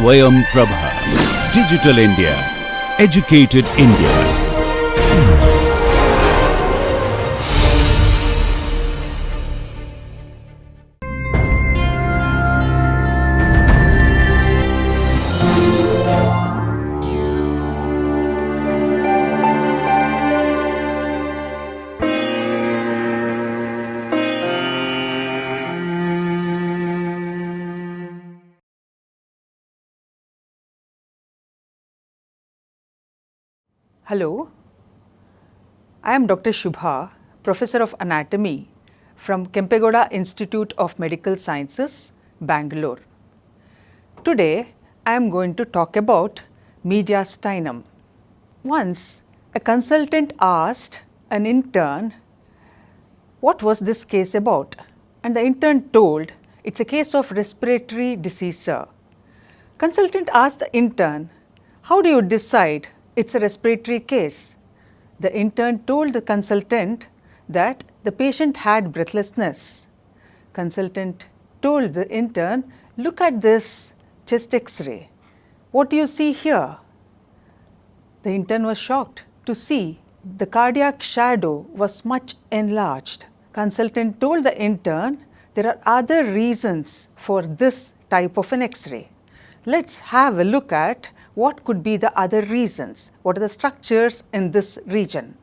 Swayam Prabha. Digital India. Educated India. Hello, I am Dr. Shubha, Professor of Anatomy from Kempegowda Institute of Medical Sciences, Bangalore. Today, I am going to talk about mediastinum. Once, a consultant asked an intern, what was this case about? And the intern told, it's a case of respiratory disease, sir. Consultant asked the intern, how do you decide it's a respiratory case? The intern told the consultant that the patient had breathlessness. Consultant told the intern, look at this chest X-ray. What do you see here? The intern was shocked to see the cardiac shadow was much enlarged. Consultant told the intern there are other reasons for this type of an X-ray. Let's have a look at what could be the other reasons, what are the structures in this region.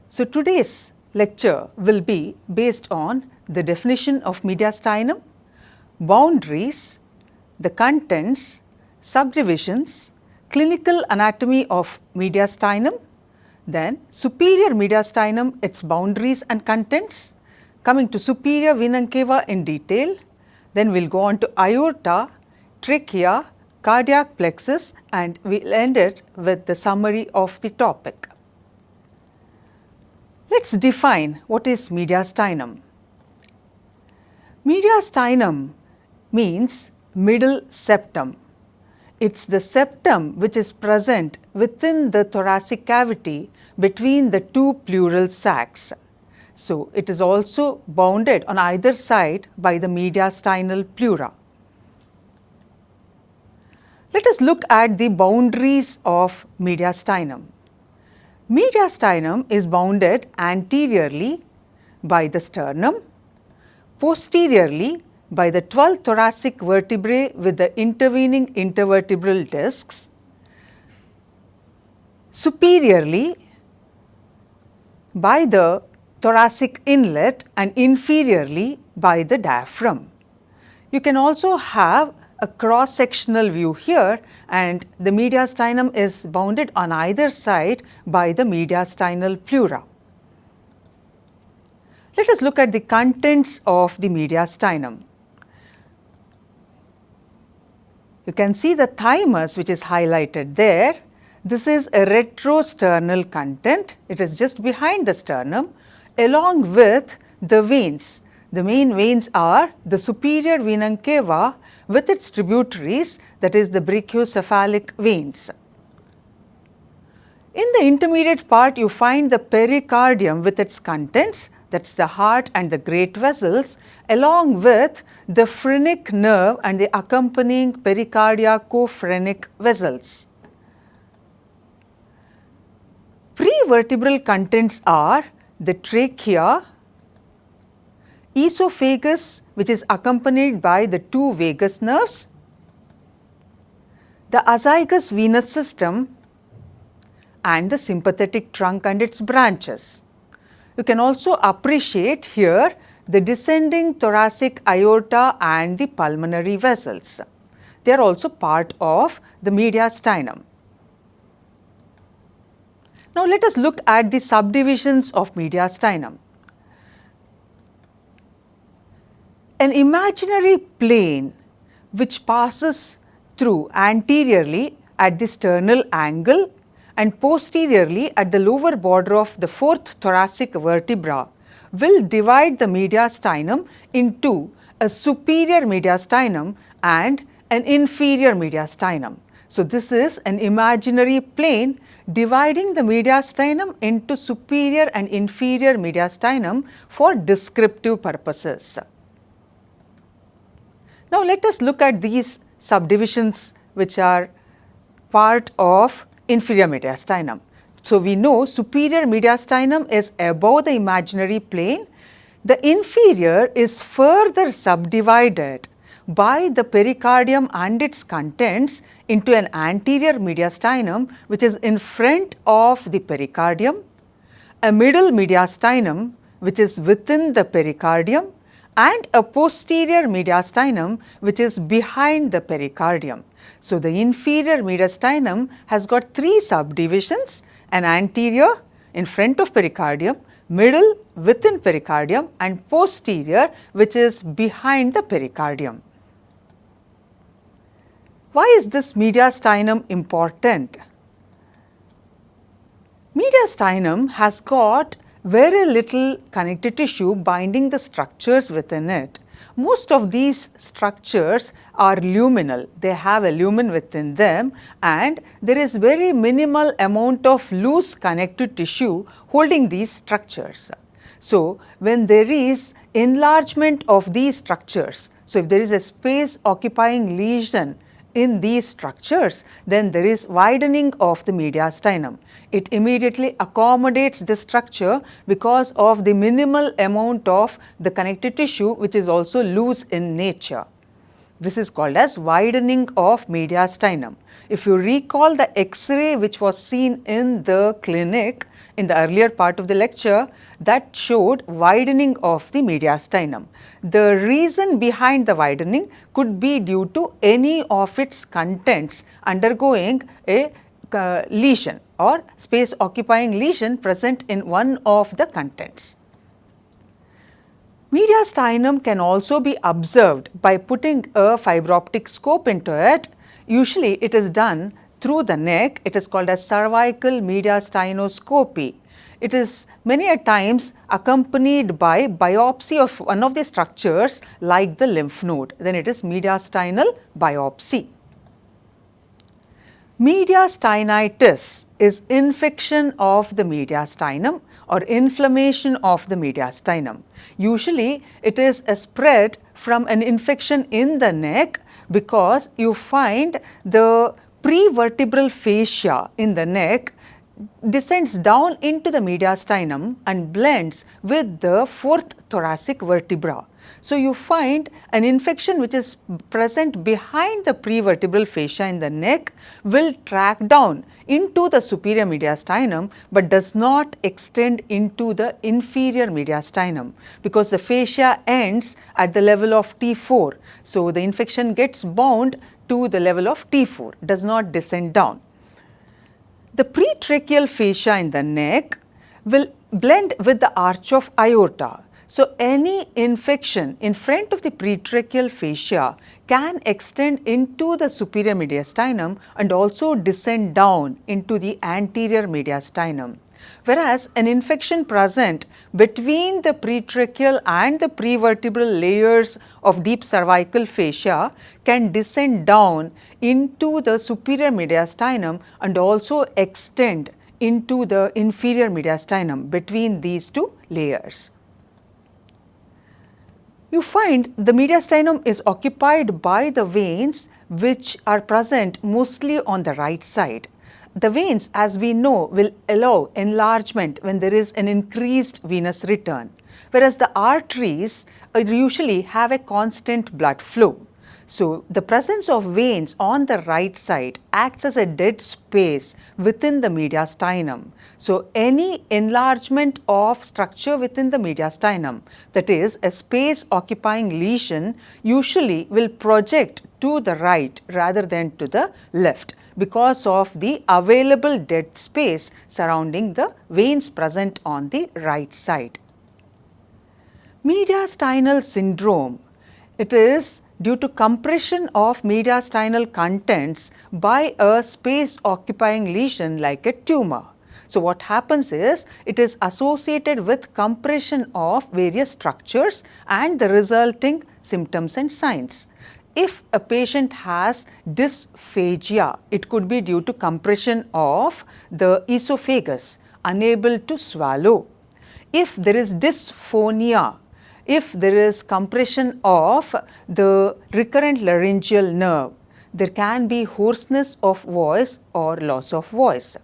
So today's lecture will be based on the definition of mediastinum, boundaries, the contents, subdivisions, clinical anatomy of mediastinum, then superior mediastinum, its boundaries and contents, coming to superior vena cava in detail, then we will go on to aorta, trachea, cardiac plexus, and we will end it with the summary of the topic. Let us define what is mediastinum. Mediastinum means middle septum. It is the septum which is present within the thoracic cavity between the two pleural sacs. So, it is also bounded on either side by the mediastinal pleura. Let us look at the boundaries of mediastinum. Mediastinum is bounded anteriorly by the sternum, posteriorly by the 12 thoracic vertebrae with the intervening intervertebral discs, superiorly by the thoracic inlet, and inferiorly by the diaphragm. You can also have a cross-sectional view here, and the mediastinum is bounded on either side by the mediastinal pleura. Let us look at the contents of the mediastinum. You can see the thymus which is highlighted there. This is a retrosternal content. It is just behind the sternum along with the veins. The main veins are the superior vena cava with its tributaries, that is the brachiocephalic veins. In the intermediate part, you find the pericardium with its contents, that is the heart and the great vessels, along with the phrenic nerve and the accompanying pericardiaco-phrenic vessels. Prevertebral contents are the trachea, esophagus which is accompanied by the two vagus nerves, the azygous venous system, and the sympathetic trunk and its branches. You can also appreciate here the descending thoracic aorta and the pulmonary vessels. They are also part of the mediastinum. Now let us look at the subdivisions of mediastinum. An imaginary plane which passes through anteriorly at the sternal angle and posteriorly at the lower border of the fourth thoracic vertebra will divide the mediastinum into a superior mediastinum and an inferior mediastinum. So, this is an imaginary plane dividing the mediastinum into superior and inferior mediastinum for descriptive purposes. Now, let us look at these subdivisions which are part of inferior mediastinum. So, we know superior mediastinum is above the imaginary plane. The inferior is further subdivided by the pericardium and its contents into an anterior mediastinum which is in front of the pericardium, a middle mediastinum which is within the pericardium, and a posterior mediastinum which is behind the pericardium. So, the inferior mediastinum has got three subdivisions: an anterior in front of pericardium, middle within pericardium, and posterior which is behind the pericardium. Why is this mediastinum important? Mediastinum has got very little connective tissue binding the structures within it. Most of these structures are luminal. They have a lumen within them, and there is very minimal amount of loose connective tissue holding these structures. So, when there is enlargement of these structures, so if there is a space occupying lesion in these structures, then there is widening of the mediastinum. It immediately accommodates the structure because of the minimal amount of the connective tissue which is also loose in nature. This is called as widening of mediastinum. If you recall the X-ray which was seen in the clinic in the earlier part of the lecture, that showed widening of the mediastinum. The reason behind the widening could be due to any of its contents undergoing a lesion or space occupying lesion present in one of the contents. Mediastinum can also be observed by putting a fiber optic scope into it. Usually it is done through the neck. It is called as cervical mediastinoscopy. It is many a times accompanied by biopsy of one of the structures like the lymph node. Then it is mediastinal biopsy. Mediastinitis is infection of the mediastinum or inflammation of the mediastinum. Usually it is a spread from an infection in the neck because you find the prevertebral fascia in the neck descends down into the mediastinum and blends with the fourth thoracic vertebra. So, you find an infection which is present behind the prevertebral fascia in the neck will track down into the superior mediastinum, but does not extend into the inferior mediastinum because the fascia ends at the level of T4. So, the infection gets bound to the level of T4, does not descend down. The pretracheal fascia in the neck will blend with the arch of aorta. So, any infection in front of the pretracheal fascia can extend into the superior mediastinum and also descend down into the anterior mediastinum. Whereas, an infection present between the pretracheal and the prevertebral layers of deep cervical fascia can descend down into the superior mediastinum and also extend into the inferior mediastinum between these two layers. You find the mediastinum is occupied by the veins which are present mostly on the right side. The veins, as we know, will allow enlargement when there is an increased venous return, whereas the arteries usually have a constant blood flow. So, the presence of veins on the right side acts as a dead space within the mediastinum. So, any enlargement of structure within the mediastinum, that is a space occupying lesion, usually will project to the right rather than to the left because of the available dead space surrounding the veins present on the right side. Mediastinal syndrome, it is due to compression of mediastinal contents by a space occupying lesion like a tumor. So, what happens is it is associated with compression of various structures and the resulting symptoms and signs. If a patient has dysphagia, it could be due to compression of the esophagus, unable to swallow. If there is dysphonia, if there is compression of the recurrent laryngeal nerve, there can be hoarseness of voice or loss of voice.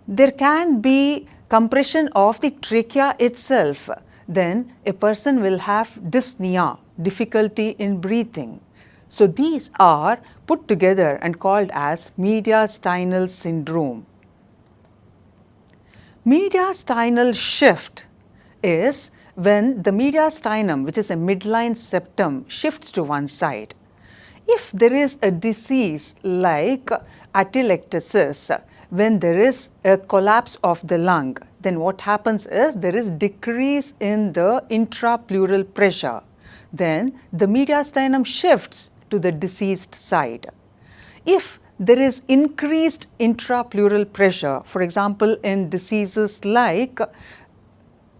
There can be compression of the trachea itself. Then a person will have dyspnea, difficulty in breathing. So these are put together and called as mediastinal syndrome. Mediastinal shift is when the mediastinum, which is a midline septum, shifts to one side. If there is a disease like atelectasis, when there is a collapse of the lung, then what happens is there is decrease in the intrapleural pressure. Then the mediastinum shifts to the diseased side. If there is increased intrapleural pressure, for example, in diseases like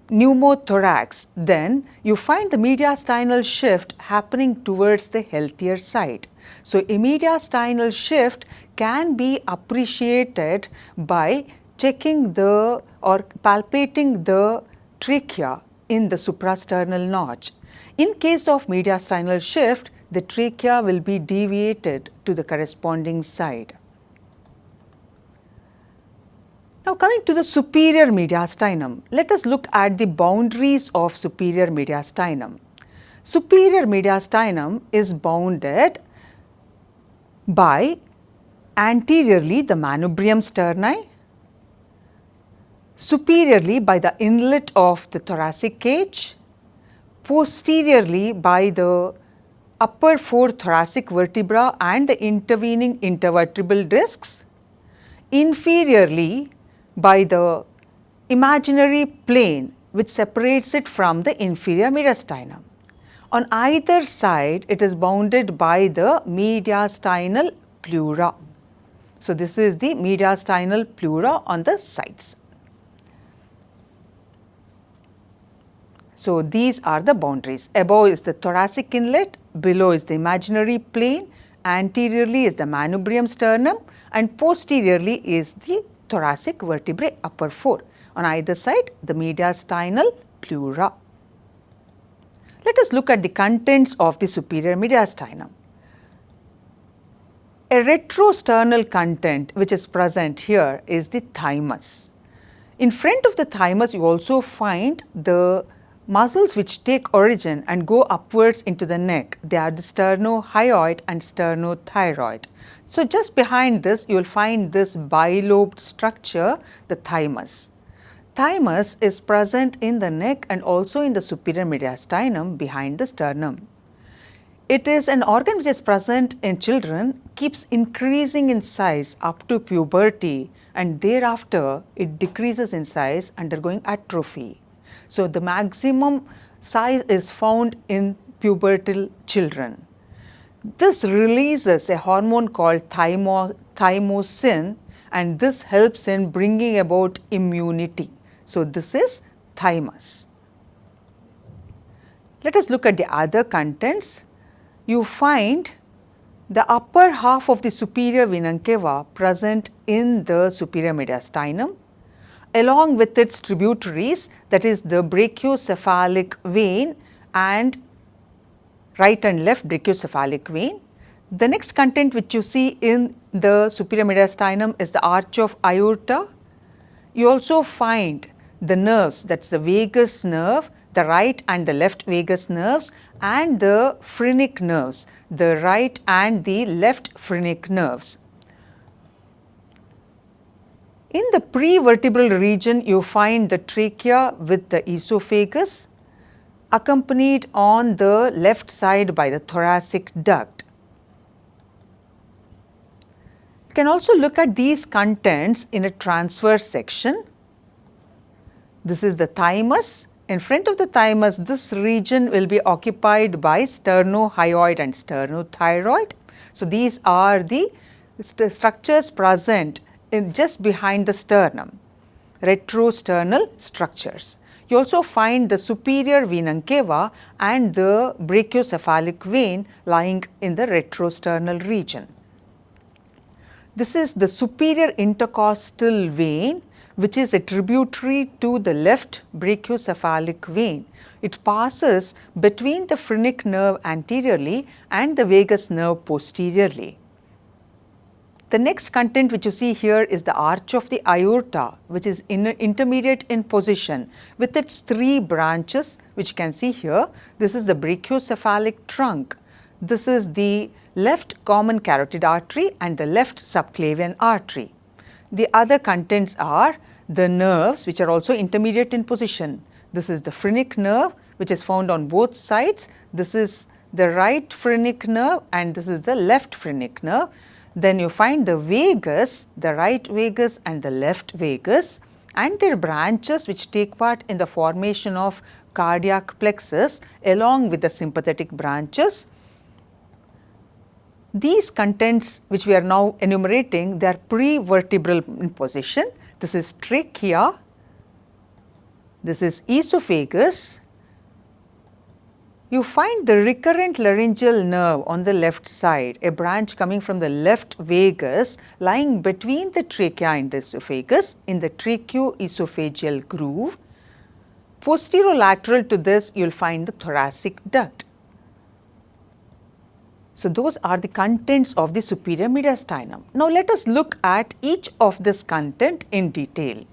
pneumothorax, then you find the mediastinal shift happening towards the healthier side. So a mediastinal shift can be appreciated by checking the or palpating the trachea in the suprasternal notch. In case of mediastinal shift, the trachea will be deviated to the corresponding side. Now coming to the superior mediastinum, let us look at the boundaries of superior mediastinum. Superior mediastinum is bounded by anteriorly the manubrium sterni, superiorly by the inlet of the thoracic cage, posteriorly by the upper four thoracic vertebra and the intervening intervertebral discs, inferiorly by the imaginary plane which separates it from the inferior mediastinum. On either side, it is bounded by the mediastinal pleura. So this is the mediastinal pleura on the sides. So these are the boundaries. Above is the thoracic inlet, below is the imaginary plane, anteriorly is the manubrium sternum, and posteriorly is the thoracic vertebrae upper four. On either side, the mediastinal pleura. Let us look at the contents of the superior mediastinum. A retrosternal content which is present here is the thymus. In front of the thymus, you also find the muscles which take origin and go upwards into the neck. They are the sternohyoid and sternothyroid. So just behind this, you will find this bilobed structure, the thymus. Thymus is present in the neck and also in the superior mediastinum behind the sternum. It is an organ which is present in children, keeps increasing in size up to puberty, and thereafter it decreases in size undergoing atrophy. So the maximum size is found in pubertal children. This releases a hormone called thymosin, and this helps in bringing about immunity. So this is thymus. Let us look at the other contents. You find the upper half of the superior vena cava present in the superior mediastinum, along with its tributaries, that is the brachiocephalic vein and right and left brachiocephalic vein. The next content which you see in the superior mediastinum is the arch of aorta. You also find the nerves, that is the vagus nerve, the right and the left vagus nerves, and the phrenic nerves, the right and the left phrenic nerves. In the prevertebral region, you find the trachea with the esophagus, accompanied on the left side by the thoracic duct. You can also look at these contents in a transverse section. This is the thymus. In front of the thymus, this region will be occupied by sternohyoid and sternothyroid. So these are the structures present just behind the sternum, retrosternal structures. You also find the superior vena cava and the brachiocephalic vein lying in the retrosternal region. This is the superior intercostal vein, which is a tributary to the left brachiocephalic vein. It passes between the phrenic nerve anteriorly and the vagus nerve posteriorly. The next content which you see here is the arch of the aorta, which is intermediate in position with its 3 branches, which you can see here. This is the brachiocephalic trunk. This is the left common carotid artery and the left subclavian artery. The other contents are the nerves, which are also intermediate in position. This is the phrenic nerve, which is found on both sides. This is the right phrenic nerve and this is the left phrenic nerve. Then you find the vagus, the right vagus and the left vagus, and their branches which take part in the formation of cardiac plexus along with the sympathetic branches. These contents which we are now enumerating, they are prevertebral in position. This is trachea, this is esophagus. You find the recurrent laryngeal nerve on the left side, a branch coming from the left vagus lying between the trachea and the esophagus in the tracheoesophageal groove. Posterolateral to this, you will find the thoracic duct. So, those are the contents of the superior mediastinum. Now, let us look at each of this content in detail.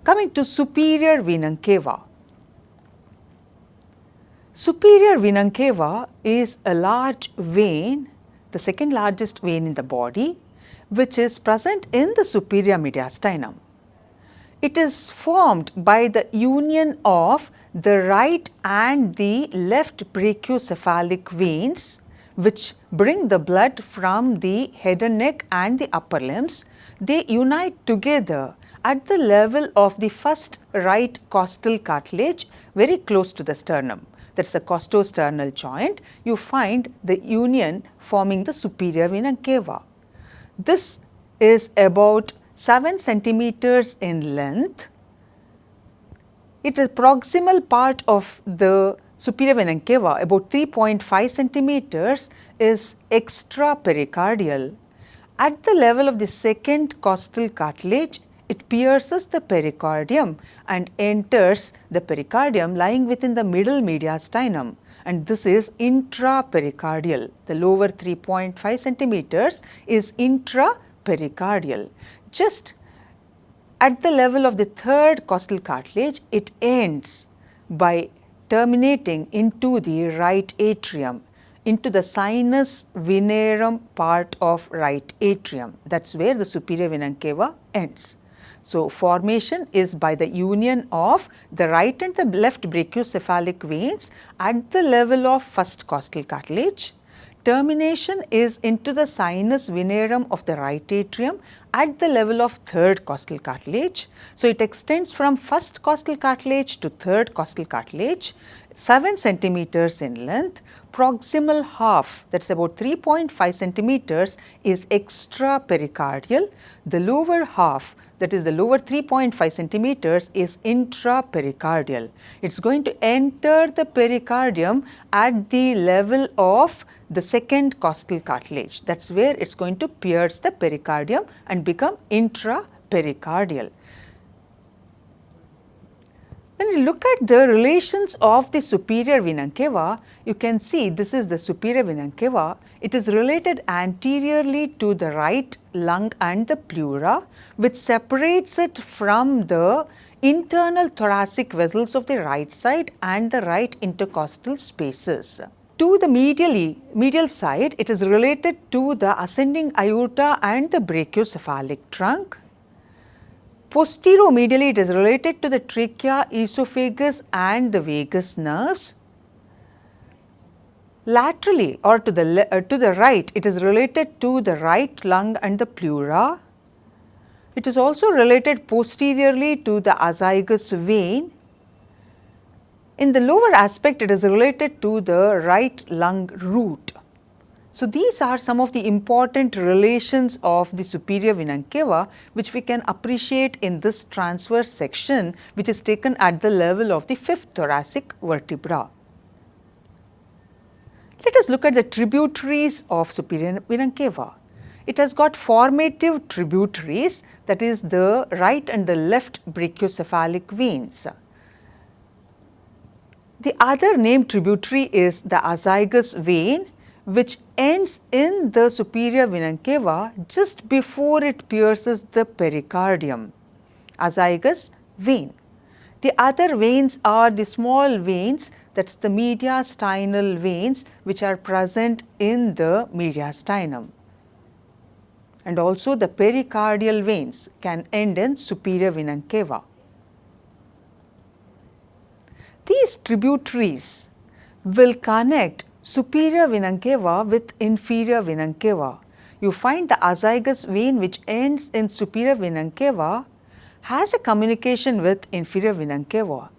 Coming to superior vena cava. Superior vena cava is a large vein, the second largest vein in the body, which is present in the superior mediastinum. It is formed by the union of the right and the left brachiocephalic veins, which bring the blood from the head and neck and the upper limbs. They unite together at the level of the first right costal cartilage very close to the sternum. That is the costosternal joint. You find the union forming the superior vena cava. This is about 7 centimeters in length. It is proximal part of the superior vena cava, about 3.5 centimeters, is extrapericardial. At the level of the second costal cartilage, it pierces the pericardium and enters the pericardium lying within the middle mediastinum, and this is intrapericardial. The lower 3.5 centimeters is intrapericardial. Just at the level of the third costal cartilage, it ends by terminating into the right atrium, into the sinus venerum part of right atrium. That is where the superior vena cava ends. So, formation is by the union of the right and the left brachiocephalic veins at the level of first costal cartilage. Termination is into the sinus venerum of the right atrium at the level of third costal cartilage. So, it extends from first costal cartilage to third costal cartilage, 7 centimeters in length. Proximal half, that is about 3.5 centimeters, is extrapericardial. The lower half, that is the lower 3.5 centimeters, is intrapericardial. It is going to enter the pericardium at the level of the second costal cartilage. That is where it is going to pierce the pericardium and become intrapericardial. When you look at the relations of the superior vena cava, you can see this is the superior vena cava. It is related anteriorly to the right lung and the pleura, which separates it from the internal thoracic vessels of the right side and the right intercostal spaces. To the medial side, it is related to the ascending aorta and the brachiocephalic trunk. Posteromedially, it is related to the trachea, esophagus and the vagus nerves. Laterally or to the right, it is related to the right lung and the pleura. It is also related posteriorly to the azygous vein. In the lower aspect, it is related to the right lung root. So, these are some of the important relations of the superior vena cava, which we can appreciate in this transverse section, which is taken at the level of the fifth thoracic vertebra. Let us look at the tributaries of superior vena cava. It has got formative tributaries, that is the right and the left brachiocephalic veins. The other named tributary is the azygous vein, which ends in the superior vena cava just before it pierces the pericardium, azygous vein. The other veins are the small veins, that is the mediastinal veins, which are present in the mediastinum. And also the pericardial veins can end in superior vena cava. These tributaries will connect superior vena cava with inferior vena cava. You find the azygous vein which ends in superior vena cava has a communication with inferior vena cava.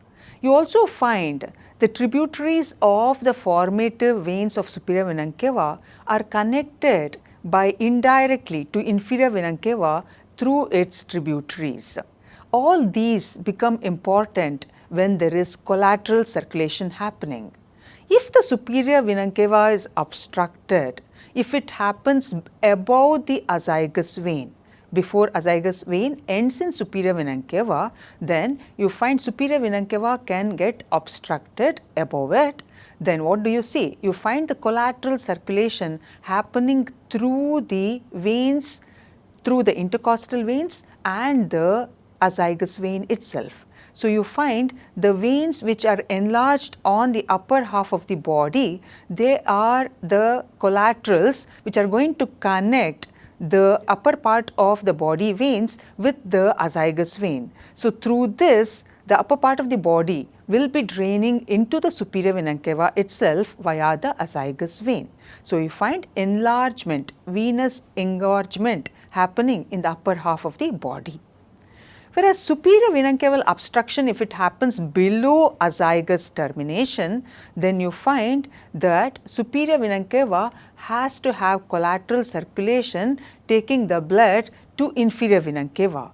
You also find the tributaries of the formative veins of superior vena cava are connected by indirectly to inferior vena cava through its tributaries. All these become important when there is collateral circulation happening. If the superior vena cava is obstructed, if it happens above the azygous vein, before azygous vein ends in superior vena cava, then you find superior vena cava can get obstructed above it. Then what do you see? You find the collateral circulation happening through the veins, through the intercostal veins and the azygous vein itself. So, you find the veins which are enlarged on the upper half of the body, they are the collaterals which are going to connect the upper part of the body veins with the azygous vein. So, through this the upper part of the body will be draining into the superior vena cava itself via the azygous vein. So, you find enlargement, venous engorgement happening in the upper half of the body. Whereas superior vena caval obstruction, if it happens below azygous termination, then you find that superior vena cava has to have collateral circulation taking the blood to inferior vena cava.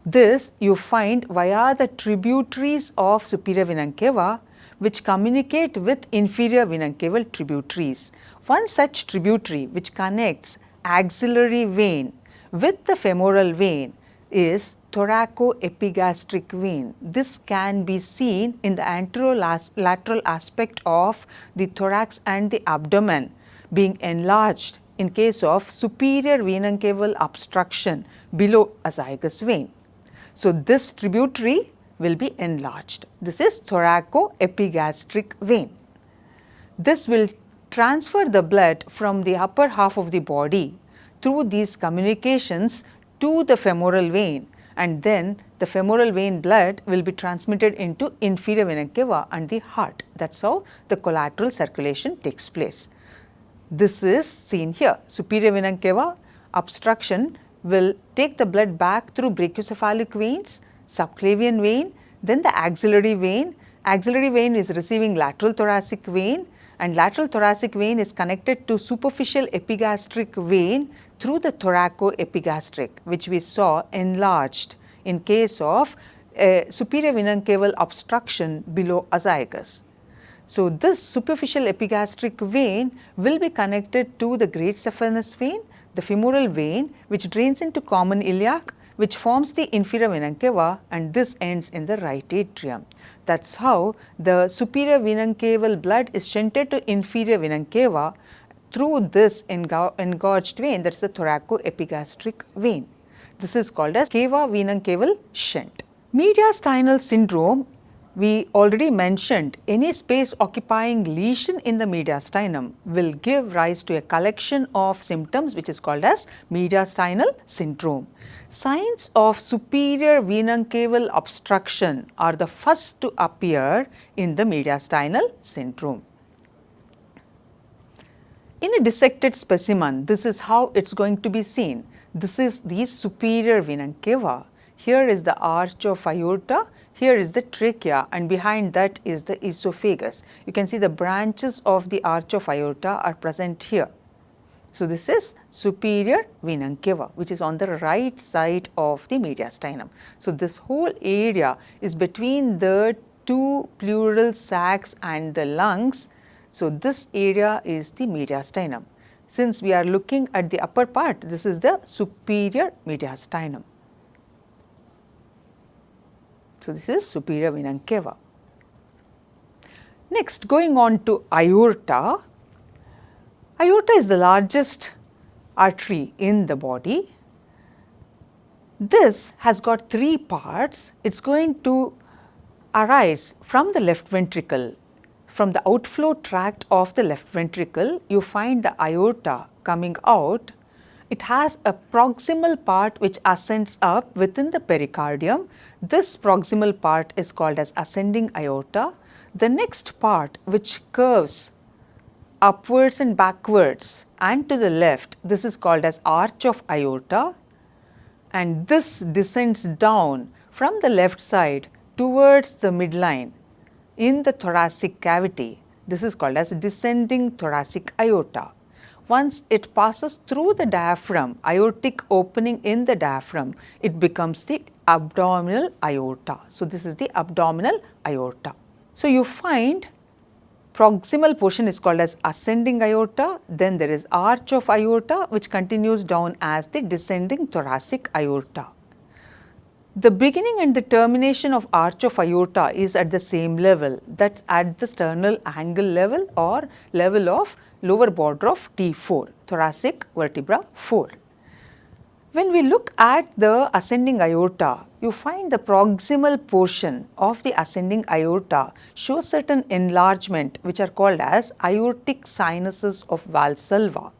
This you find via the tributaries of superior vena cava which communicate with inferior vena caval tributaries. One such tributary which connects axillary vein with the femoral vein is thoracoepigastric vein. This can be seen in the anterolateral aspect of the thorax and the abdomen being enlarged in case of superior vena caval obstruction below azygous vein. So, this tributary will be enlarged. This is thoracoepigastric vein. This will transfer the blood from the upper half of the body through these communications to the femoral vein, and then the femoral vein blood will be transmitted into inferior vena cava and the heart. That is how the collateral circulation takes place. This is seen here. Superior vena cava obstruction will take the blood back through brachiocephalic veins, subclavian vein, then the axillary vein. Axillary vein is receiving lateral thoracic vein, and lateral thoracic vein is connected to superficial epigastric vein through the thoracoepigastric, which we saw enlarged in case of superior vena caval obstruction below azygous. So, this superficial epigastric vein will be connected to the great saphenous vein, the femoral vein which drains into common iliac, which forms the inferior vena cava, and this ends in the right atrium. That is how the superior vena caval blood is shunted to inferior vena cava through this engorged vein, that is the thoracoepigastric vein. This is called as cava vena caval shunt. Mediastinal syndrome, we already mentioned, any space occupying lesion in the mediastinum will give rise to a collection of symptoms which is called as mediastinal syndrome. Signs of superior vena caval obstruction are the first to appear in the mediastinal syndrome. In a dissected specimen, this is how it is going to be seen. This is the superior vena cava. Here is the arch of aorta, here is the trachea, and behind that is the esophagus. You can see the branches of the arch of aorta are present here. So, this is superior vena cava, which is on the right side of the mediastinum. So, this whole area is between the two pleural sacs and the lungs. So, this area is the mediastinum. Since we are looking at the upper part, this is the superior mediastinum. So, this is superior vena cava. Next, going on to aorta. Aorta is the largest artery in the body. This has got three parts. It's going to arise from the left ventricle. From the outflow tract of the left ventricle, you find the aorta coming out. It has a proximal part which ascends up within the pericardium. This proximal part is called as ascending aorta. The next part, which curves upwards and backwards and to the left, this is called as arch of aorta, and this descends down from the left side towards the midline in the thoracic cavity. This is called as descending thoracic aorta. Once it passes through the diaphragm, aortic opening in the diaphragm, it becomes the abdominal aorta. So, this is the abdominal aorta. So, you find proximal portion is called as ascending aorta, then there is arch of aorta which continues down as the descending thoracic aorta. The beginning and the termination of arch of aorta is at the same level, that is at the sternal angle level or level of lower border of T4, thoracic vertebra 4. When we look at the ascending aorta, you find the proximal portion of the ascending aorta shows certain enlargement which are called as aortic sinuses of Valsalva.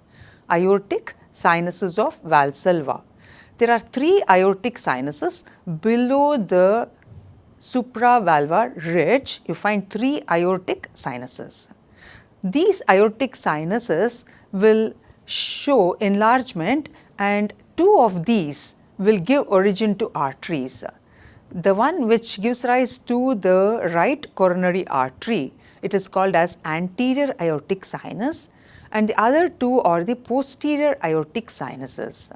Aortic sinuses of Valsalva. There are three aortic sinuses below the supravalvar ridge. You find three aortic sinuses. These aortic sinuses will show enlargement, and two of these will give origin to arteries. The one which gives rise to the right coronary artery, it is called as anterior aortic sinus, and the other two are the posterior aortic sinuses.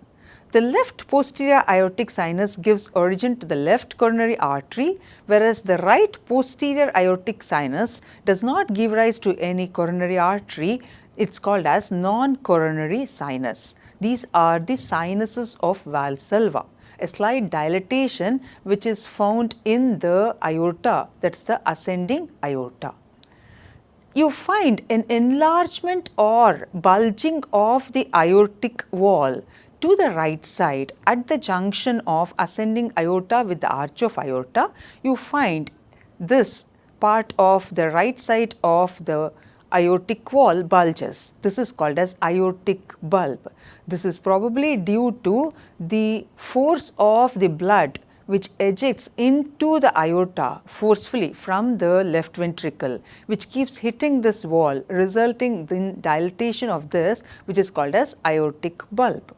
The left posterior aortic sinus gives origin to the left coronary artery, whereas the right posterior aortic sinus does not give rise to any coronary artery. It is called as non-coronary sinus. These are the sinuses of Valsalva, a slight dilatation which is found in the aorta, that is the ascending aorta. You find an enlargement or bulging of the aortic wall to the right side at the junction of ascending aorta with the arch of aorta. You find this part of the right side of the aortic wall bulges. This is called as aortic bulb. This is probably due to the force of the blood which ejects into the aorta forcefully from the left ventricle, which keeps hitting this wall, resulting in dilatation of this, which is called as aortic bulb.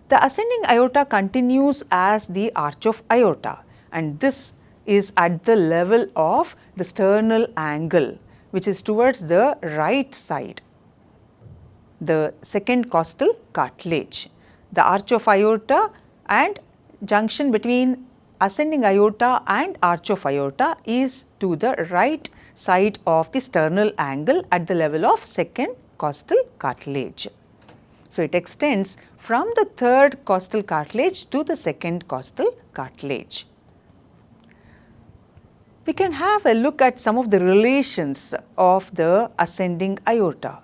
The ascending aorta continues as the arch of aorta, and this is at the level of the sternal angle, which is towards the right side, the second costal cartilage. The arch of aorta and junction between ascending aorta and arch of aorta is to the right side of the sternal angle at the level of second costal cartilage. So, it extends from the third costal cartilage to the second costal cartilage. We can have a look at some of the relations of the ascending aorta.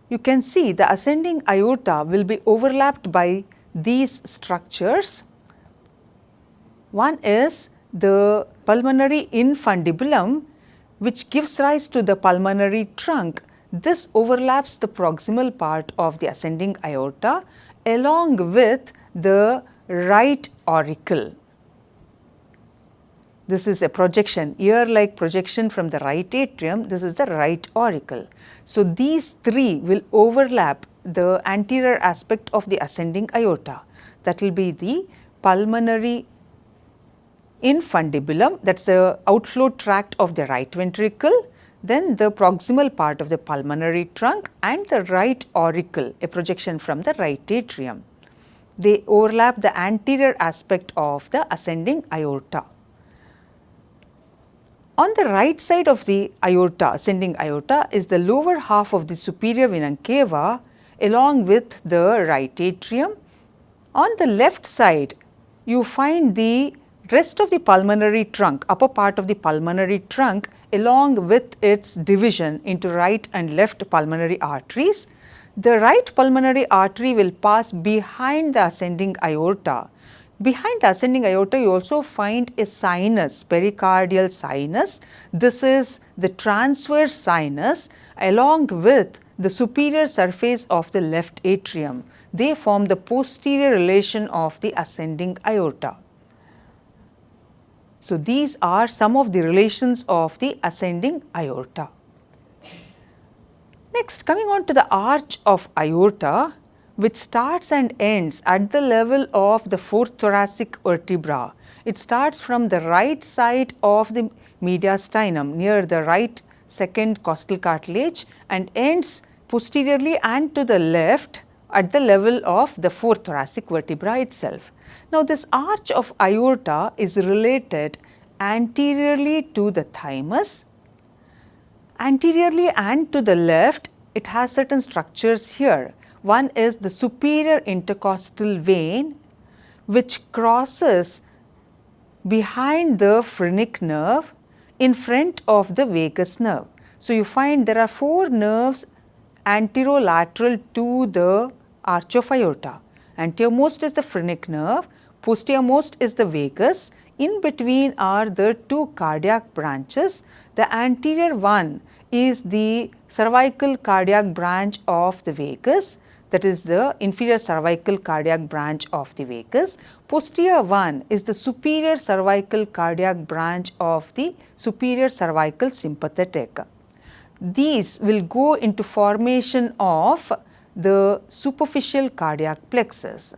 You can see the ascending aorta will be overlapped by these structures. One is the pulmonary infundibulum, which gives rise to the pulmonary trunk. This overlaps the proximal part of the ascending aorta along with the right auricle. This is a projection, ear-like projection from the right atrium. This is the right auricle. So, these three will overlap the anterior aspect of the ascending aorta. That will be the pulmonary infundibulum, that is the outflow tract of the right ventricle, then the proximal part of the pulmonary trunk, and the right auricle, a projection from the right atrium. They overlap the anterior aspect of the ascending aorta. On the right side of the aorta, ascending aorta, is the lower half of the superior vena cava along with the right atrium. On the left side, you find the rest of the pulmonary trunk, upper part of the pulmonary trunk along with its division into right and left pulmonary arteries. The right pulmonary artery will pass behind the ascending aorta. Behind the ascending aorta, you also find a sinus, pericardial sinus. This is the transverse sinus along with the superior surface of the left atrium. They form the posterior relation of the ascending aorta. So, these are some of the relations of the ascending aorta. Next, coming on to the arch of aorta, which starts and ends at the level of the fourth thoracic vertebra. It starts from the right side of the mediastinum near the right second costal cartilage and ends posteriorly and to the left at the level of the fourth thoracic vertebra itself. Now, this arch of aorta is related anteriorly to the thymus. Anteriorly and to the left, it has certain structures here. One is the superior intercostal vein, which crosses behind the phrenic nerve in front of the vagus nerve. So, you find there are 4 nerves anterolateral to the arch of aorta. Anteriormost is the phrenic nerve, posteriormost is the vagus, in between are the 2 cardiac branches. The anterior one is the cervical cardiac branch of the vagus, that is the inferior cervical cardiac branch of the vagus. Posterior one is the superior cervical cardiac branch of the superior cervical sympathetic. These will go into formation of the superficial cardiac plexus.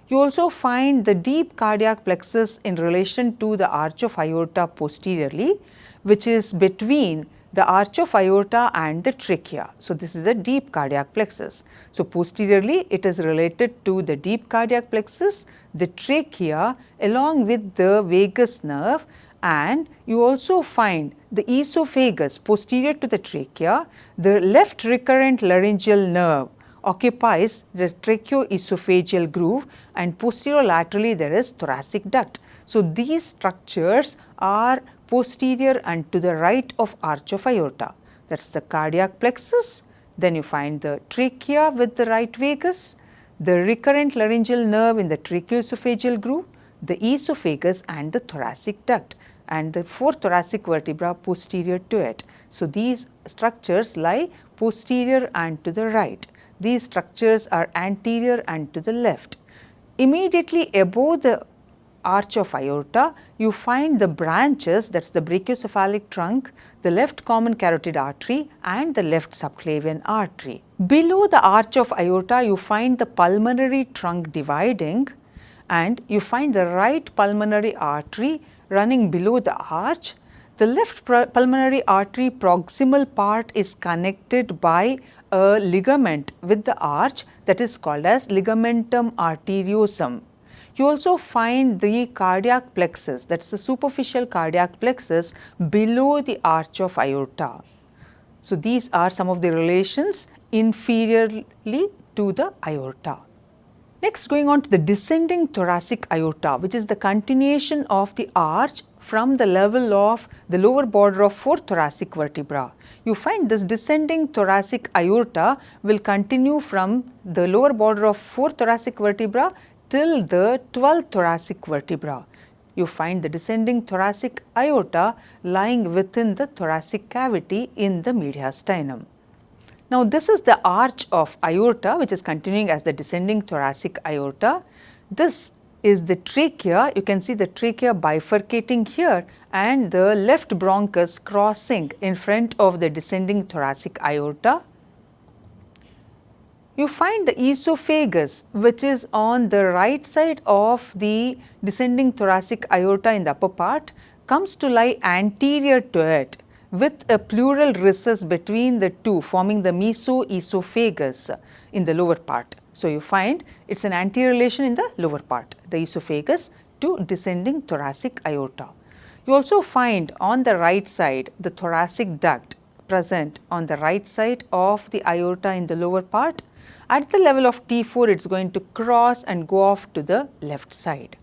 You also find the deep cardiac plexus in relation to the arch of aorta posteriorly, which is between the arch of aorta and the trachea. So, this is the deep cardiac plexus. So, posteriorly it is related to the deep cardiac plexus, the trachea along with the vagus nerve, and you also find the esophagus posterior to the trachea. The left recurrent laryngeal nerve occupies the tracheoesophageal groove and posterolaterally there is thoracic duct. So, these structures are posterior and to the right of arch of aorta. That is the cardiac plexus. Then you find the trachea with the right vagus, the recurrent laryngeal nerve in the tracheoesophageal groove, the esophagus and the thoracic duct, and the fourth thoracic vertebra posterior to it. So, these structures lie posterior and to the right. These structures are anterior and to the left. Immediately above the arch of aorta, you find the branches, that is the brachiocephalic trunk, the left common carotid artery and the left subclavian artery. Below the arch of aorta, you find the pulmonary trunk dividing and you find the right pulmonary artery running below the arch. The left pulmonary artery proximal part is connected by a ligament with the arch, that is called as ligamentum arteriosum. You also find the cardiac plexus, that is the superficial cardiac plexus below the arch of aorta. So, these are some of the relations inferiorly to the aorta. Next, going on to the descending thoracic aorta, which is the continuation of the arch from the level of the lower border of fourth thoracic vertebra. You find this descending thoracic aorta will continue from the lower border of fourth thoracic vertebra till the 12th thoracic vertebra. You find the descending thoracic aorta lying within the thoracic cavity in the mediastinum. Now, this is the arch of aorta which is continuing as the descending thoracic aorta. This is the trachea. You can see the trachea bifurcating here and the left bronchus crossing in front of the descending thoracic aorta. You find the esophagus, which is on the right side of the descending thoracic aorta in the upper part, comes to lie anterior to it with a pleural recess between the two, forming the mesoesophagus in the lower part. So, you find it is an anterior relation in the lower part, the esophagus to descending thoracic aorta. You also find on the right side the thoracic duct present on the right side of the aorta in the lower part. At the level of T4, it is going to cross and go off to the left side.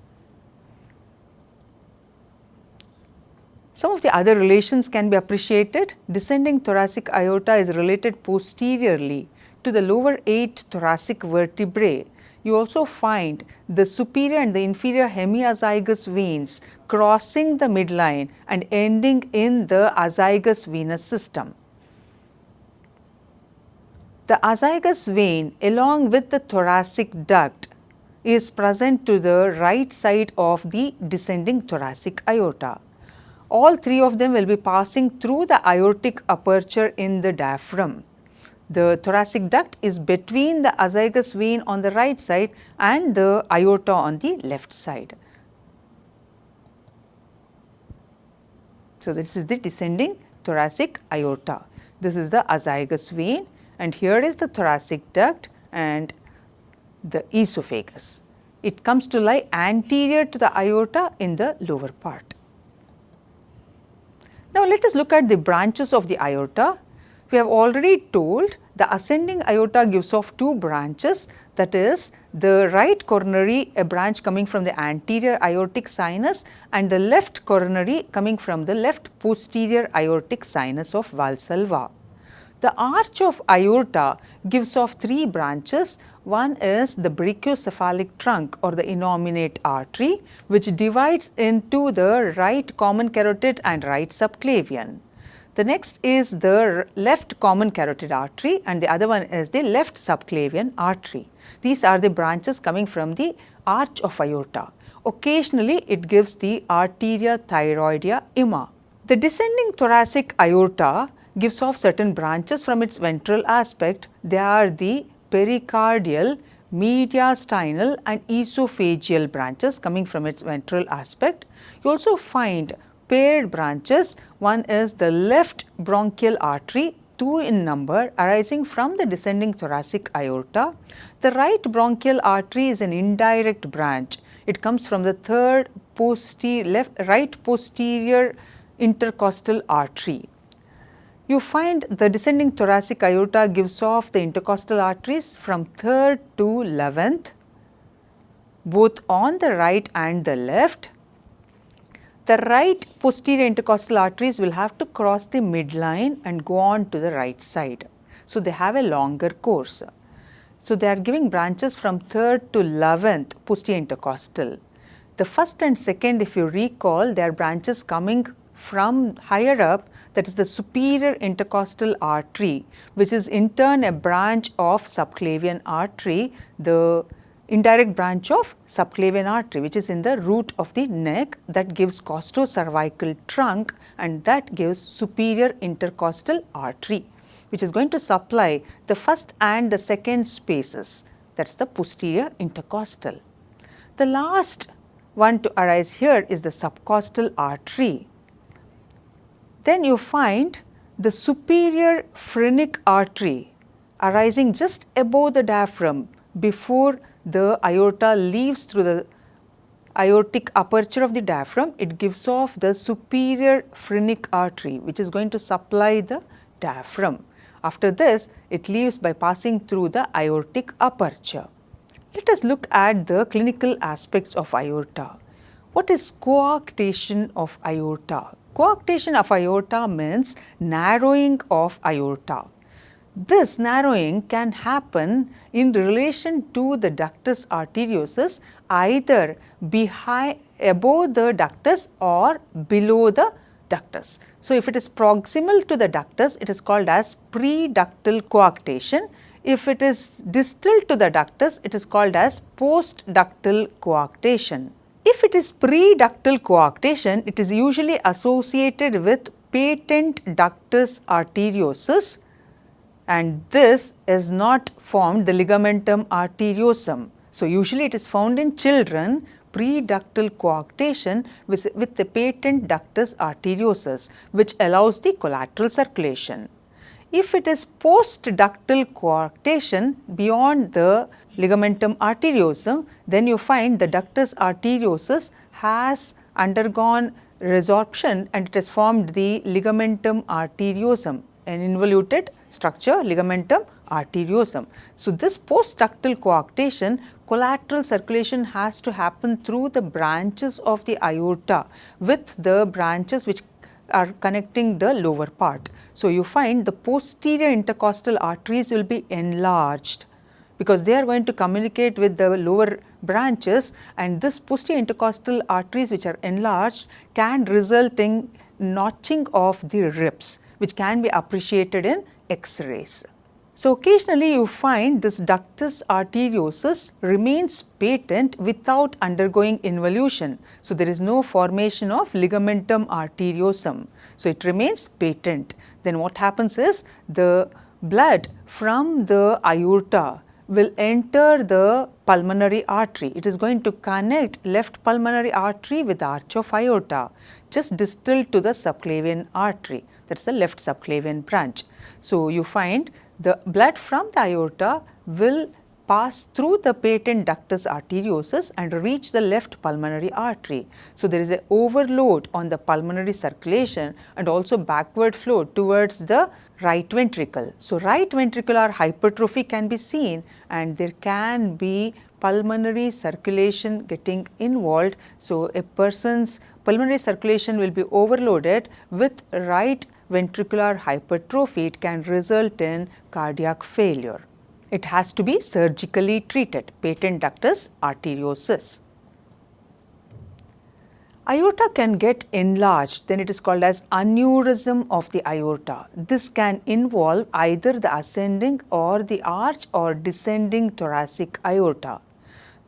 Some of the other relations can be appreciated. Descending thoracic aorta is related posteriorly to the lower 8 thoracic vertebrae. You also find the superior and the inferior hemiazygous veins crossing the midline and ending in the azygous venous system. The azygous vein along with the thoracic duct is present to the right side of the descending thoracic aorta. All three of them will be passing through the aortic aperture in the diaphragm. The thoracic duct is between the azygous vein on the right side and the aorta on the left side. So, this is the descending thoracic aorta. This is the azygous vein, and here is the thoracic duct and the esophagus. It comes to lie anterior to the aorta in the lower part. Now, let us look at the branches of the aorta. We have already told the ascending aorta gives off two branches, that is the right coronary, a branch coming from the anterior aortic sinus, and the left coronary coming from the left posterior aortic sinus of Valsalva. The arch of aorta gives off three branches. One is the brachiocephalic trunk or the innominate artery, which divides into the right common carotid and right subclavian. The next is the left common carotid artery, and the other one is the left subclavian artery. These are the branches coming from the arch of aorta. Occasionally, it gives the arteria thyroidea imma. The descending thoracic aorta gives off certain branches from its ventral aspect. They are the pericardial, mediastinal and esophageal branches coming from its ventral aspect. You also find paired branches. One is the left bronchial artery, two in number, arising from the descending thoracic aorta. The right bronchial artery is an indirect branch. It comes from the third right posterior intercostal artery. You find the descending thoracic aorta gives off the intercostal arteries from 3rd to 11th, both on the right and the left. The right posterior intercostal arteries will have to cross the midline and go on to the right side. So, they have a longer course. So, they are giving branches from 3rd to 11th posterior intercostal. The first and second, if you recall, they are branches coming from higher up, that is the superior intercostal artery, which is in turn a branch of subclavian artery, the indirect branch of subclavian artery, which is in the root of the neck, that gives costocervical trunk, and that gives superior intercostal artery, which is going to supply the first and the second spaces, that is the posterior intercostal. The last one to arise here is the subcostal artery. Then you find the superior phrenic artery arising just above the diaphragm before the aorta leaves through the aortic aperture of the diaphragm. It gives off the superior phrenic artery, which is going to supply the diaphragm. After this, it leaves by passing through the aortic aperture. Let us look at the clinical aspects of aorta. What is coarctation of aorta? Coarctation of aorta means narrowing of aorta. This narrowing can happen in relation to the ductus arteriosus, either above the ductus or below the ductus. So, if it is proximal to the ductus, it is called as preductal coarctation. If it is distal to the ductus, it is called as postductal coarctation. If it is preductal coarctation, it is usually associated with patent ductus arteriosus, and this is not formed the ligamentum arteriosum. So, usually it is found in children, preductal coarctation with the patent ductus arteriosus, which allows the collateral circulation. If it is postductal coarctation beyond the ligamentum arteriosum, then you find the ductus arteriosus has undergone resorption and it has formed the ligamentum arteriosum, an involuted structure, ligamentum arteriosum. So, this postductal coarctation, collateral circulation has to happen through the branches of the aorta, with the branches which are connecting the lower part. So, you find the posterior intercostal arteries will be enlarged because they are going to communicate with the lower branches, and this posterior intercostal arteries which are enlarged can result in notching of the ribs, which can be appreciated in X-rays. So, occasionally you find this ductus arteriosus remains patent without undergoing involution. So, there is no formation of ligamentum arteriosum. So, it remains patent. Then what happens is the blood from the aorta will enter the pulmonary artery. It is going to connect left pulmonary artery with the arch of aorta, just distal to the subclavian artery, that is the left subclavian branch. So, you find the blood from the aorta will pass through the patent ductus arteriosus and reach the left pulmonary artery. So, there is an overload on the pulmonary circulation and also backward flow towards the right ventricle. So, right ventricular hypertrophy can be seen, and there can be pulmonary circulation getting involved. So, a person's pulmonary circulation will be overloaded with right ventricular hypertrophy. It can result in cardiac failure. It has to be surgically treated, patent ductus arteriosus. Aorta can get enlarged, then it is called as aneurysm of the aorta. This can involve either the ascending or the arch or descending thoracic aorta.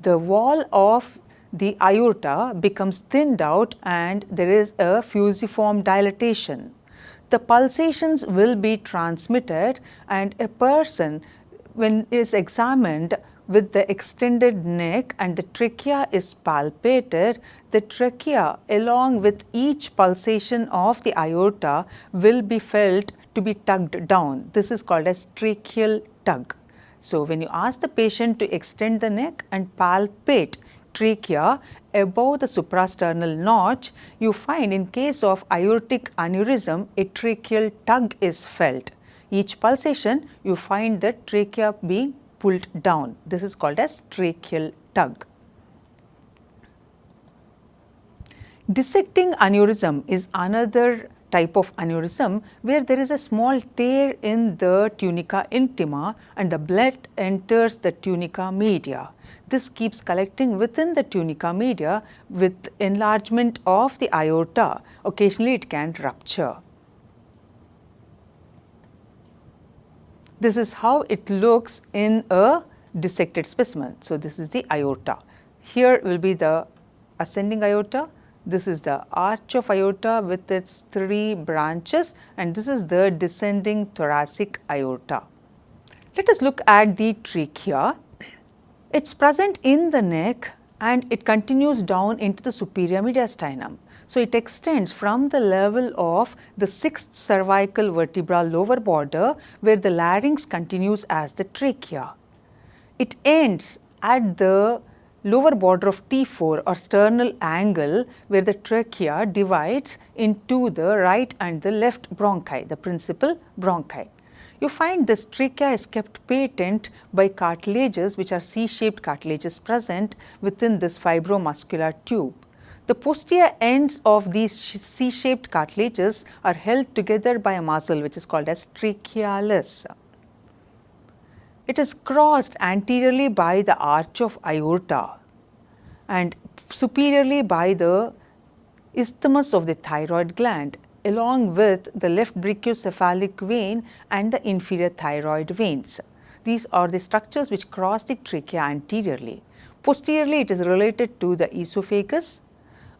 The wall of the aorta becomes thinned out and there is a fusiform dilatation. The pulsations will be transmitted, and a person, when is examined with the extended neck and the trachea is palpated, the trachea along with each pulsation of the aorta will be felt to be tugged down. This is called as tracheal tug. So, when you ask the patient to extend the neck and palpate trachea above the suprasternal notch, you find in case of aortic aneurysm, a tracheal tug is felt. Each pulsation, you find the trachea being pulled down. This is called as tracheal tug. Dissecting aneurysm is another type of aneurysm where there is a small tear in the tunica intima and the blood enters the tunica media. This keeps collecting within the tunica media with enlargement of the aorta. Occasionally it can rupture. This is how it looks in a dissected specimen. So, this is the aorta. Here will be the ascending aorta. This is the arch of aorta with its 3 branches, and this is the descending thoracic aorta. Let us look at the trachea. It is present in the neck and it continues down into the superior mediastinum. So, it extends from the level of the 6th cervical vertebral lower border, where the larynx continues as the trachea. It ends at the lower border of T4 or sternal angle, where the trachea divides into the right and the left bronchi, the principal bronchi. You find this trachea is kept patent by cartilages, which are C-shaped cartilages present within this fibromuscular tube. The posterior ends of these C-shaped cartilages are held together by a muscle which is called as trachealis. It is crossed anteriorly by the arch of aorta and superiorly by the isthmus of the thyroid gland, along with the left brachiocephalic vein and the inferior thyroid veins. These are the structures which cross the trachea anteriorly. Posteriorly, it is related to the esophagus.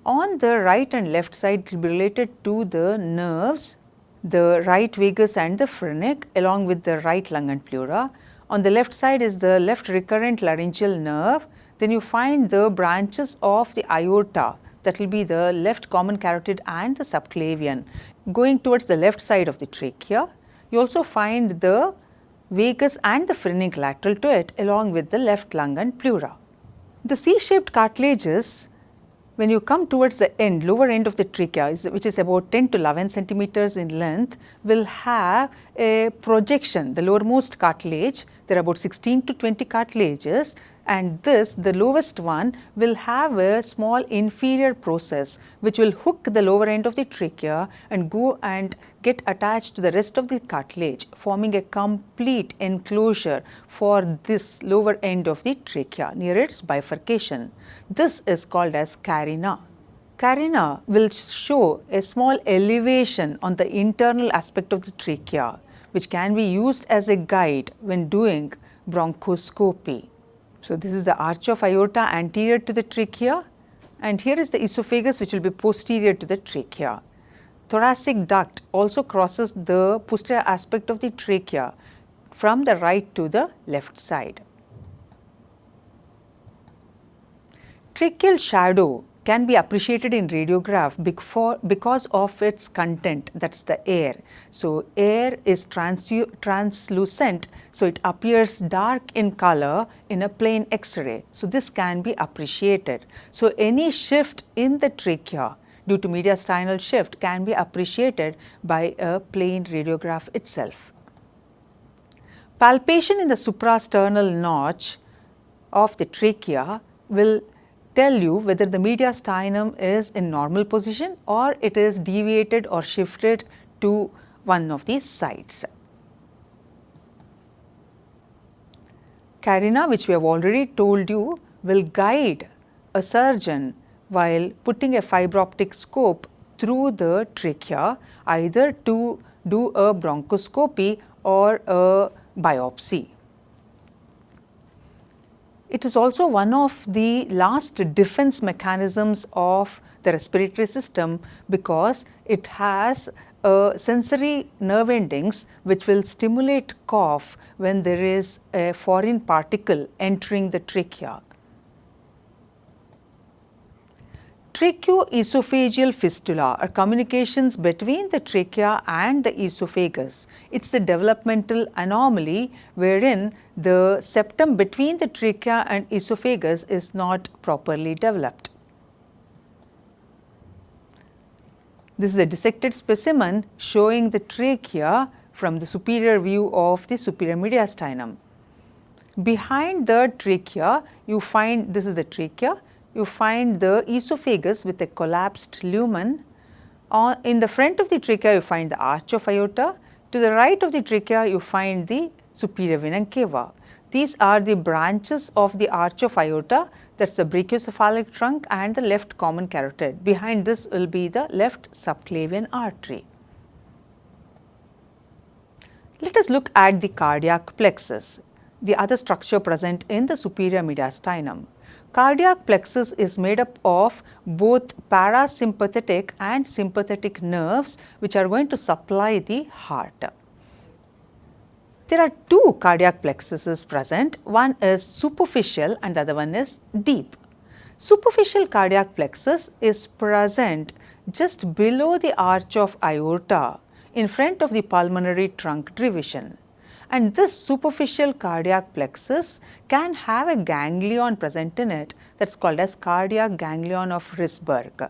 On the right and left side, it will be related to the nerves, the right vagus and the phrenic, along with the right lung and pleura. On the left side is the left recurrent laryngeal nerve. Then you find the branches of the aorta, that will be the left common carotid and the subclavian, going towards the left side of the trachea. You also find the vagus and the phrenic lateral to it, along with the left lung and pleura. The C-shaped cartilages, when you come towards the end, lower end of the trachea, which is about 10 to 11 centimeters in length, will have a projection. The lowermost cartilage, there are about 16 to 20 cartilages, and this, the lowest one, will have a small inferior process which will hook the lower end of the trachea and go and get attached to the rest of the cartilage, forming a complete enclosure for this lower end of the trachea near its bifurcation. This is called as carina. Carina will show a small elevation on the internal aspect of the trachea, which can be used as a guide when doing bronchoscopy. So, this is the arch of aorta anterior to the trachea, and here is the esophagus which will be posterior to the trachea. Thoracic duct also crosses the posterior aspect of the trachea from the right to the left side. Tracheal shadow can be appreciated in radiograph because of its content, that is the air. So, air is translucent, so it appears dark in color in a plain X-ray. So, this can be appreciated. So, any shift in the trachea due to mediastinal shift can be appreciated by a plain radiograph itself. Palpation in the suprasternal notch of the trachea will tell you whether the mediastinum is in normal position or it is deviated or shifted to one of these sides. Carina, which we have already told you, will guide a surgeon while putting a fiber optic scope through the trachea, either to do a bronchoscopy or a biopsy. It is also one of the last defense mechanisms of the respiratory system because it has sensory nerve endings which will stimulate cough when there is a foreign particle entering the trachea. Tracheoesophageal fistula are communications between the trachea and the esophagus. It is a developmental anomaly wherein the septum between the trachea and esophagus is not properly developed. This is a dissected specimen showing the trachea from the superior view of the superior mediastinum. Behind the trachea, you find, this is the trachea, you find the esophagus with a collapsed lumen. In the front of the trachea, you find the arch of aorta. To the right of the trachea, you find the superior vena cava. These are the branches of the arch of aorta, that is the brachiocephalic trunk and the left common carotid. Behind this will be the left subclavian artery. Let us look at the cardiac plexus, the other structure present in the superior mediastinum. Cardiac plexus is made up of both parasympathetic and sympathetic nerves which are going to supply the heart. There are two cardiac plexuses present, one is superficial and the other one is deep. Superficial cardiac plexus is present just below the arch of aorta in front of the pulmonary trunk division. And this superficial cardiac plexus can have a ganglion present in it, that is called as cardiac ganglion of Risberg.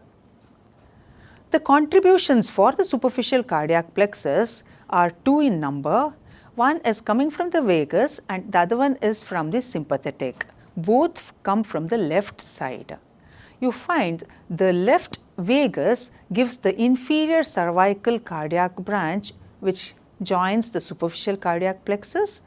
The contributions for the superficial cardiac plexus are two in number. One is coming from the vagus and the other one is from the sympathetic. Both come from the left side. You find the left vagus gives the inferior cervical cardiac branch which joins the superficial cardiac plexus,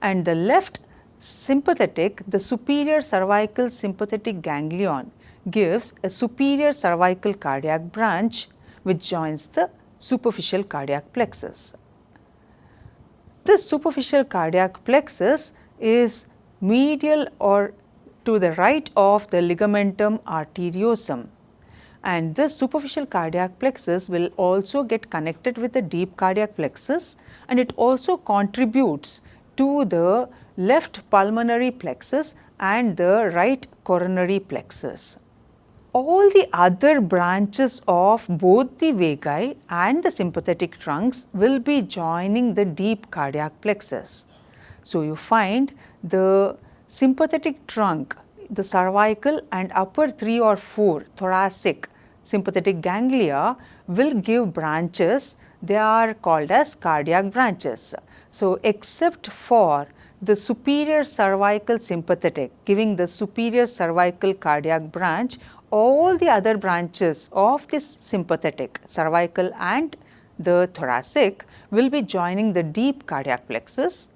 and the left sympathetic, the superior cervical sympathetic ganglion gives a superior cervical cardiac branch which joins the superficial cardiac plexus. This superficial cardiac plexus is medial or to the right of the ligamentum arteriosum, and this superficial cardiac plexus will also get connected with the deep cardiac plexus, and it also contributes to the left pulmonary plexus and the right coronary plexus. All the other branches of both the vagi and the sympathetic trunks will be joining the deep cardiac plexus. So, you find the sympathetic trunk, the cervical and upper 3 or 4 thoracic sympathetic ganglia will give branches, they are called as cardiac branches. So, except for the superior cervical sympathetic, giving the superior cervical cardiac branch. All the other branches of this sympathetic, cervical and the thoracic, will be joining the deep cardiac plexus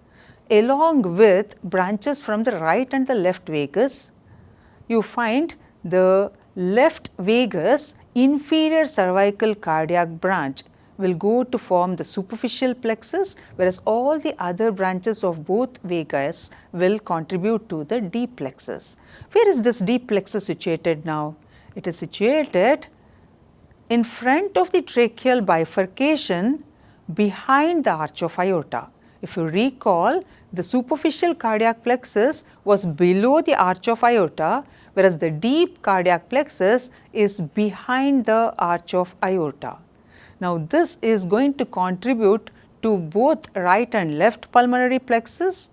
along with branches from the right and the left vagus. You find the left vagus inferior cervical cardiac branch will go to form the superficial plexus, whereas all the other branches of both vagus will contribute to the deep plexus. Where is this deep plexus situated now? It is situated in front of the tracheal bifurcation behind the arch of aorta. If you recall, the superficial cardiac plexus was below the arch of aorta, whereas the deep cardiac plexus is behind the arch of aorta. Now, this is going to contribute to both right and left pulmonary plexus,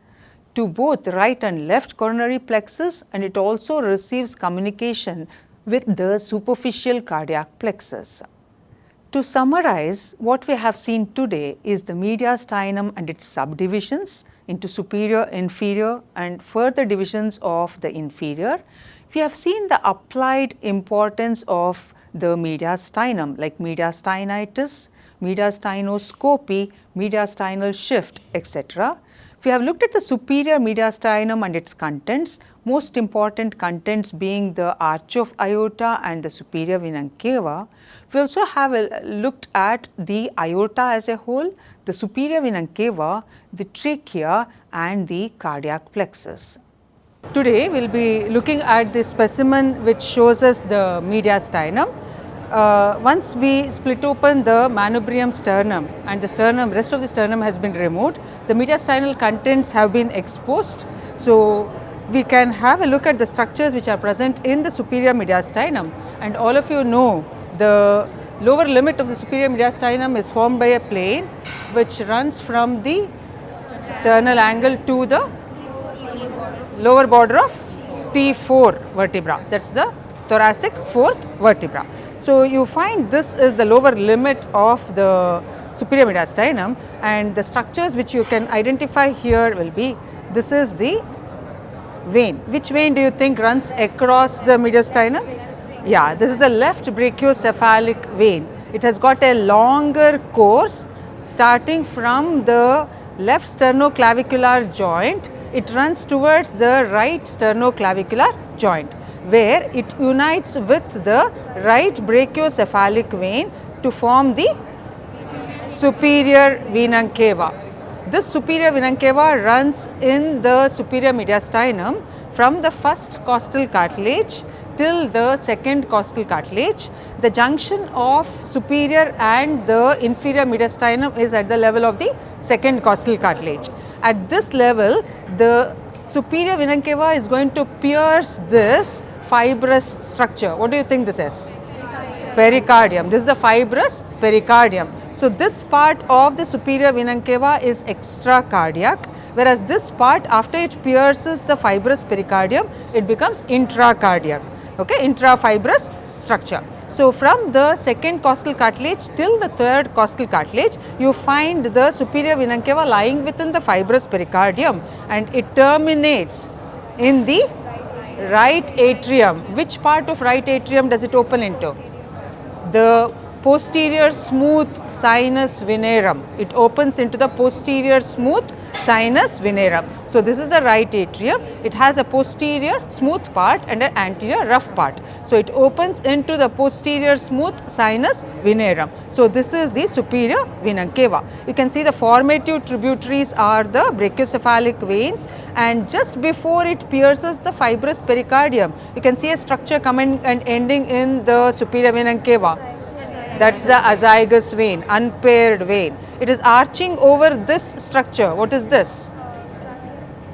to both right and left coronary plexus, and it also receives communication with the superficial cardiac plexus. To summarize, what we have seen today is the mediastinum and its subdivisions into superior, inferior and further divisions of the inferior. We have seen the applied importance of the mediastinum like mediastinitis, mediastinoscopy, mediastinal shift, etc. We have looked at the superior mediastinum and its contents, most important contents being the arch of aorta and the superior vena cava. We also have looked at the aorta as a whole, the superior vena cava, the trachea and the cardiac plexus. Today we will be looking at the specimen which shows us the mediastinum. Once we split open the manubrium sternum and the sternum, rest of the sternum has been removed, the mediastinal contents have been exposed. So, we can have a look at the structures which are present in the superior mediastinum, and all of you know the lower limit of the superior mediastinum is formed by a plane which runs from the sternal angle to the lower border of T4 vertebra, that is the thoracic fourth vertebra. So, you find this is the lower limit of the superior mediastinum, and the structures which you can identify here will be, this is the vein. Which vein do you think runs across the mediastinum? Yeah, this is the left brachiocephalic vein. It has got a longer course starting from the left sternoclavicular joint. It runs towards the right sternoclavicular joint, where it unites with the right brachiocephalic vein to form the superior vena cava. This superior vena cava runs in the superior mediastinum from the first costal cartilage till the second costal cartilage. The junction of superior and the inferior mediastinum is at the level of the second costal cartilage. At this level, the superior vena cava is going to pierce this fibrous structure. What do you think this is? Pericardium. This is the fibrous pericardium. So, this part of the superior vena cava is extracardiac, whereas this part, after it pierces the fibrous pericardium, it becomes intracardiac, okay, intrafibrous structure. So, from the second costal cartilage till the third costal cartilage, you find the superior vena cava lying within the fibrous pericardium, and it terminates in the right atrium. Which part of right atrium does it open into? The posterior smooth sinus venerum. It opens into the posterior smooth sinus venerum. So, this is the right atrium. It has a posterior smooth part and an anterior rough part. So, it opens into the posterior smooth sinus venerum. So, this is the superior vena cava. You can see the formative tributaries are the brachiocephalic veins, and just before it pierces the fibrous pericardium, you can see a structure coming and ending in the superior vena cava. That is the azygous vein, unpaired vein. It is arching over this structure. What is this?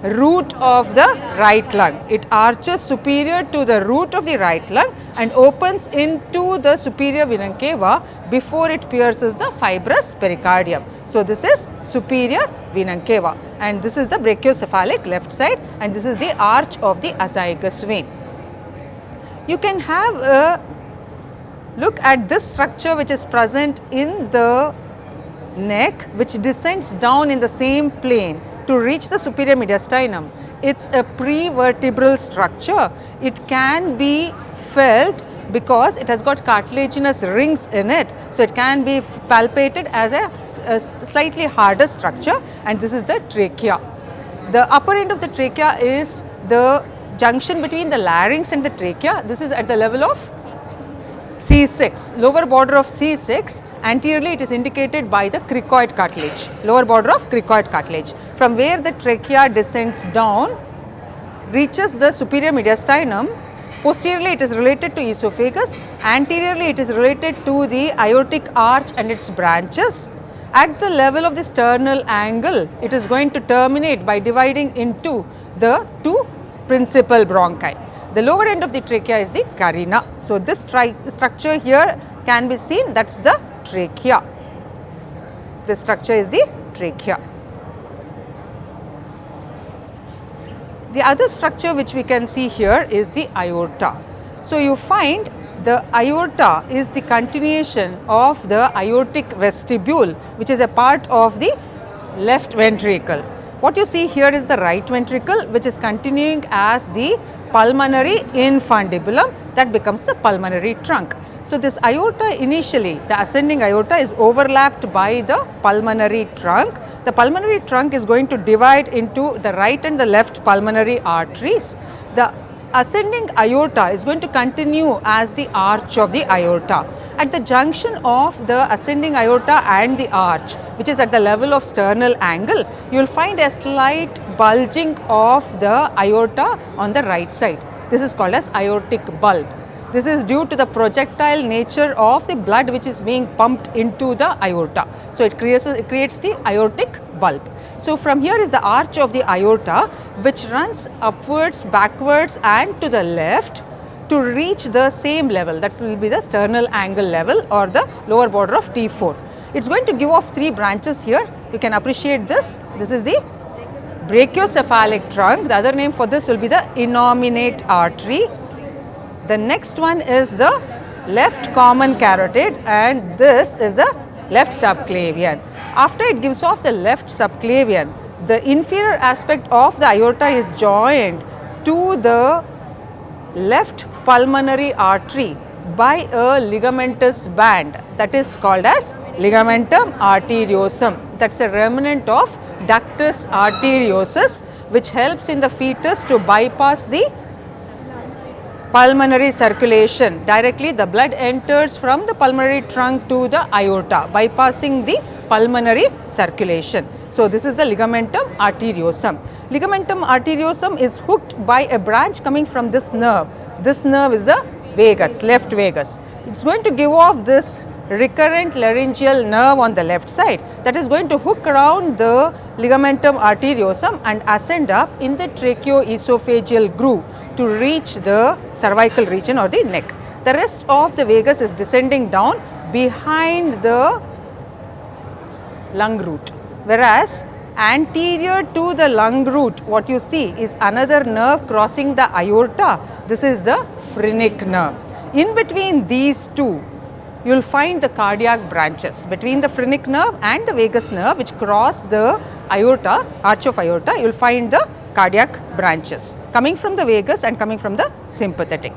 Root of the right lung. It arches superior to the root of the right lung and opens into the superior vena cava before it pierces the fibrous pericardium. So, this is superior vena cava, and this is the brachiocephalic left side, and this is the arch of the azygous vein. You can have a look at this structure which is present in the neck, which descends down in the same plane to reach the superior mediastinum. It's a prevertebral structure. It can be felt because it has got cartilaginous rings in it, so it can be palpated as a slightly harder structure, and this is the trachea. The upper end of the trachea is the junction between the larynx and the trachea. This is at the level of C6, lower border of C6. Anteriorly it is indicated by the cricoid cartilage, lower border of cricoid cartilage, from where the trachea descends down, reaches the superior mediastinum. Posteriorly it is related to esophagus, anteriorly it is related to the aortic arch and its branches. At the level of the sternal angle, it is going to terminate by dividing into the two principal bronchi. The lower end of the trachea is the carina. So, this structure here can be seen, that is the trachea. This structure is the trachea. The other structure which we can see here is the aorta. So, you find the aorta is the continuation of the aortic vestibule, which is a part of the left ventricle. What you see here is the right ventricle, which is continuing as the pulmonary infundibulum, that becomes the pulmonary trunk. So, this aorta initially, the ascending aorta is overlapped by the pulmonary trunk. The pulmonary trunk is going to divide into the right and the left pulmonary arteries. The ascending aorta is going to continue as the arch of the aorta. At the junction of the ascending aorta and the arch, which is at the level of sternal angle, you will find a slight bulging of the aorta on the right side. This is called as aortic bulb. This is due to the projectile nature of the blood which is being pumped into the aorta. So, it creates the aortic bulb. So, from here is the arch of the aorta, which runs upwards, backwards and to the left to reach the same level, that will be the sternal angle level or the lower border of T4. It is going to give off three branches here. You can appreciate this. This is the brachiocephalic trunk. The other name for this will be the innominate artery. The next one is the left common carotid, and this is the left subclavian. After it gives off the left subclavian, the inferior aspect of the aorta is joined to the left pulmonary artery by a ligamentous band, that is called as ligamentum arteriosum. That is a remnant of ductus arteriosus, which helps in the fetus to bypass the pulmonary circulation. Directly the blood enters from the pulmonary trunk to the aorta, bypassing the pulmonary circulation. So, this is the ligamentum arteriosum. Ligamentum arteriosum is hooked by a branch coming from this nerve. This nerve is the vagus, left vagus. It is going to give off this recurrent laryngeal nerve on the left side, that is going to hook around the ligamentum arteriosum and ascend up in the tracheoesophageal groove to reach the cervical region or the neck. The rest of the vagus is descending down behind the lung root, whereas anterior to the lung root, what you see is another nerve crossing the aorta. This is the phrenic nerve. In between these two, you will find the cardiac branches. Between the phrenic nerve and the vagus nerve, which cross the aorta, arch of aorta, you will find the cardiac branches coming from the vagus and coming from the sympathetic.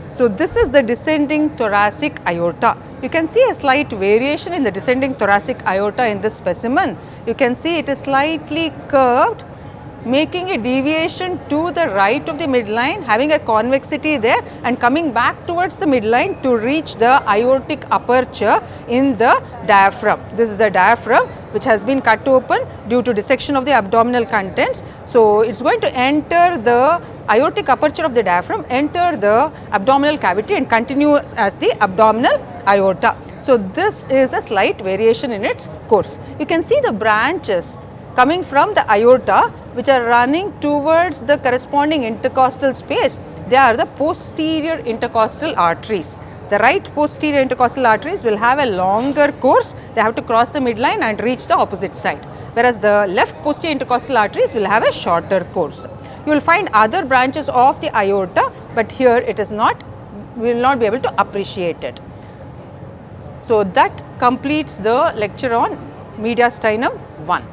So, this is the descending thoracic aorta. You can see a slight variation in the descending thoracic aorta in this specimen. You can see it is slightly curved, making a deviation to the right of the midline, having a convexity there and coming back towards the midline to reach the aortic aperture in the diaphragm. This is the diaphragm which has been cut open due to dissection of the abdominal contents. So, it is going to enter the aortic aperture of the diaphragm, enter the abdominal cavity and continue as the abdominal aorta. So, this is a slight variation in its course. You can see the branches coming from the aorta which are running towards the corresponding intercostal space. They are the posterior intercostal arteries. The right posterior intercostal arteries will have a longer course. They have to cross the midline and reach the opposite side, whereas the left posterior intercostal arteries will have a shorter course. You will find other branches of the aorta, but here it is not, we will not be able to appreciate it. So, that completes the lecture on mediastinum 1.